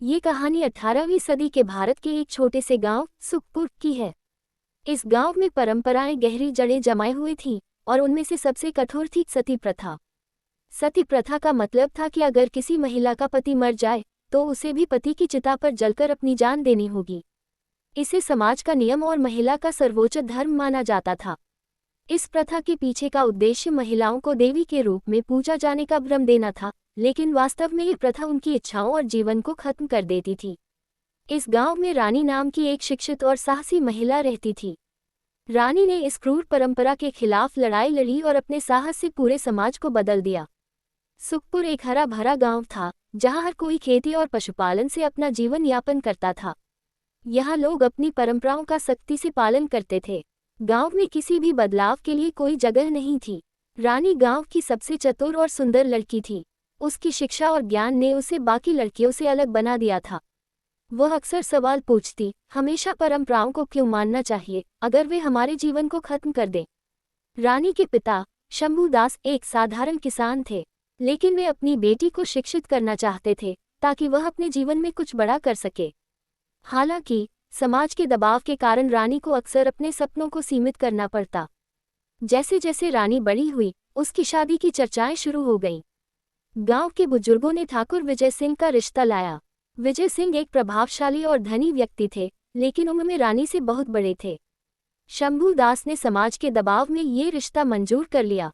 ये कहानी 18वीं सदी के भारत के एक छोटे से गांव सुखपुर की है। इस गांव में परंपराएं गहरी जड़ें जमाए हुए थीं और उनमें से सबसे कठोर थी सती प्रथा। सती प्रथा का मतलब था कि अगर किसी महिला का पति मर जाए तो उसे भी पति की चिता पर जलकर अपनी जान देनी होगी। इसे समाज का नियम और महिला का सर्वोच्च धर्म माना जाता था। इस प्रथा के पीछे का उद्देश्य महिलाओं को देवी के रूप में पूजा जाने का भ्रम देना था, लेकिन वास्तव में ये प्रथा उनकी इच्छाओं और जीवन को खत्म कर देती थी। इस गांव में रानी नाम की एक शिक्षित और साहसी महिला रहती थी। रानी ने इस क्रूर परंपरा के खिलाफ लड़ाई लड़ी और अपने साहस से पूरे समाज को बदल दिया। सुखपुर एक हरा भरा गांव था, जहां हर कोई खेती और पशुपालन से अपना जीवन यापन करता था। यहाँ लोग अपनी परंपराओं का सख्ती से पालन करते थे। गांव में किसी भी बदलाव के लिए कोई जगह नहीं थी। रानी गांव की सबसे चतुर और सुंदर लड़की थी। उसकी शिक्षा और ज्ञान ने उसे बाकी लड़कियों से अलग बना दिया था। वह अक्सर सवाल पूछती, हमेशा परंपराओं को क्यों मानना चाहिए अगर वे हमारे जीवन को खत्म कर दें। रानी के पिता शंभू दास एक साधारण किसान थे, लेकिन वे अपनी बेटी को शिक्षित करना चाहते थे ताकि वह अपने जीवन में कुछ बड़ा कर सके। हालांकि समाज के दबाव के कारण रानी को अक्सर अपने सपनों को सीमित करना पड़ता। जैसे जैसे रानी बड़ी हुई, उसकी शादी की चर्चाएं शुरू हो गईं। गांव के बुजुर्गों ने ठाकुर विजय सिंह का रिश्ता लाया। विजय सिंह एक प्रभावशाली और धनी व्यक्ति थे, लेकिन उम्र में रानी से बहुत बड़े थे। शंभू दास ने समाज के दबाव में ये रिश्ता मंजूर कर लिया।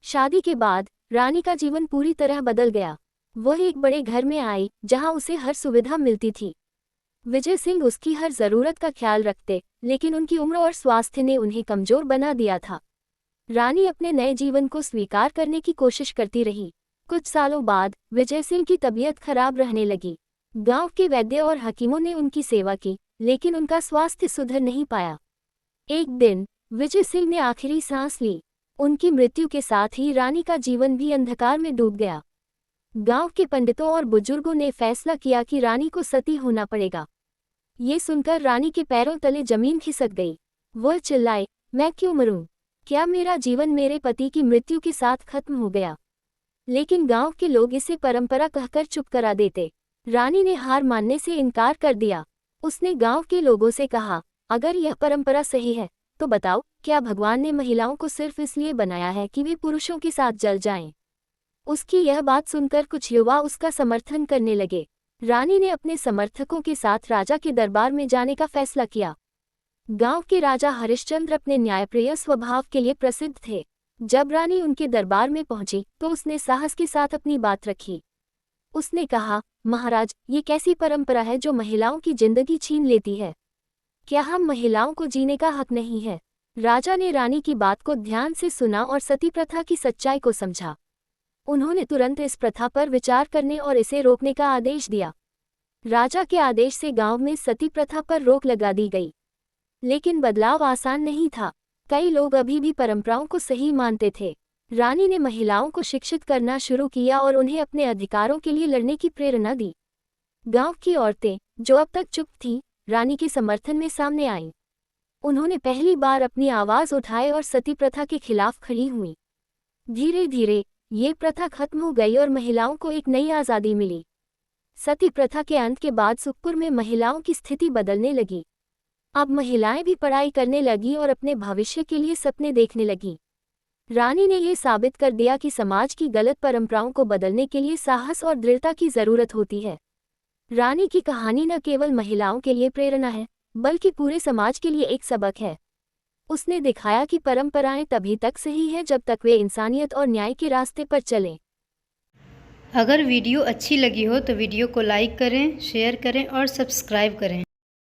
शादी के बाद रानी का जीवन पूरी तरह बदल गया। वह एक बड़े घर में आई, जहां उसे हर सुविधा मिलती थी। विजय सिंह उसकी हर जरूरत का ख्याल रखते, लेकिन उनकी उम्र और स्वास्थ्य ने उन्हें कमजोर बना दिया था। रानी अपने नए जीवन को स्वीकार करने की कोशिश करती रही। कुछ सालों बाद विजय सिंह की तबीयत खराब रहने लगी। गांव के वैद्य और हकीमों ने उनकी सेवा की, लेकिन उनका स्वास्थ्य सुधर नहीं पाया। एक दिन विजय सिंह ने आखिरी सांस ली। उनकी मृत्यु के साथ ही रानी का जीवन भी अंधकार में डूब गया। गांव के पंडितों और बुजुर्गों ने फैसला किया कि रानी को सती होना पड़ेगा। ये सुनकर रानी के पैरों तले जमीन खिसक गई। वह चिल्लाए, मैं क्यों मरूं? क्या मेरा जीवन मेरे पति की मृत्यु के साथ खत्म हो गया? लेकिन गांव के लोग इसे परंपरा कहकर चुप करा देते। रानी ने हार मानने से इनकार कर दिया। उसने गांव के लोगों से कहा, अगर यह परंपरा सही है तो बताओ, क्या भगवान ने महिलाओं को सिर्फ इसलिए बनाया है कि वे पुरुषों के साथ जल जाएं? उसकी यह बात सुनकर कुछ युवा उसका समर्थन करने लगे। रानी ने अपने समर्थकों के साथ राजा के दरबार में जाने का फैसला किया। गांव के राजा हरिश्चंद्र अपने न्यायप्रिय स्वभाव के लिए प्रसिद्ध थे। जब रानी उनके दरबार में पहुंची तो उसने साहस के साथ अपनी बात रखी। उसने कहा, महाराज, ये कैसी परंपरा है जो महिलाओं की जिंदगी छीन लेती है? क्या हम महिलाओं को जीने का हक नहीं है? राजा ने रानी की बात को ध्यान से सुना और सती प्रथा की सच्चाई को समझा। उन्होंने तुरंत इस प्रथा पर विचार करने और इसे रोकने का आदेश दिया। राजा के आदेश से गांव में सती प्रथा पर रोक लगा दी गई। लेकिन बदलाव आसान नहीं था। कई लोग अभी भी परंपराओं को सही मानते थे। रानी ने महिलाओं को शिक्षित करना शुरू किया और उन्हें अपने अधिकारों के लिए लड़ने की प्रेरणा दी। गांव की औरतें, जो अब तक चुप थीं, रानी के समर्थन में सामने आईं। उन्होंने पहली बार अपनी आवाज उठाई और सती प्रथा के खिलाफ खड़ी हुईं। धीरे धीरे ये प्रथा खत्म हो गई और महिलाओं को एक नई आज़ादी मिली। सती प्रथा के अंत के बाद सुखपुर में महिलाओं की स्थिति बदलने लगी। अब महिलाएं भी पढ़ाई करने लगी और अपने भविष्य के लिए सपने देखने लगी। रानी ने यह साबित कर दिया कि समाज की गलत परंपराओं को बदलने के लिए साहस और दृढ़ता की जरूरत होती है। रानी की कहानी न केवल महिलाओं के लिए प्रेरणा है, बल्कि पूरे समाज के लिए एक सबक है। उसने दिखाया कि परंपराएं तभी तक सही हैं जब तक वे इंसानियत और न्याय के रास्ते पर चलें। अगर वीडियो अच्छी लगी हो तो वीडियो को लाइक करें, शेयर करें और सब्सक्राइब करें।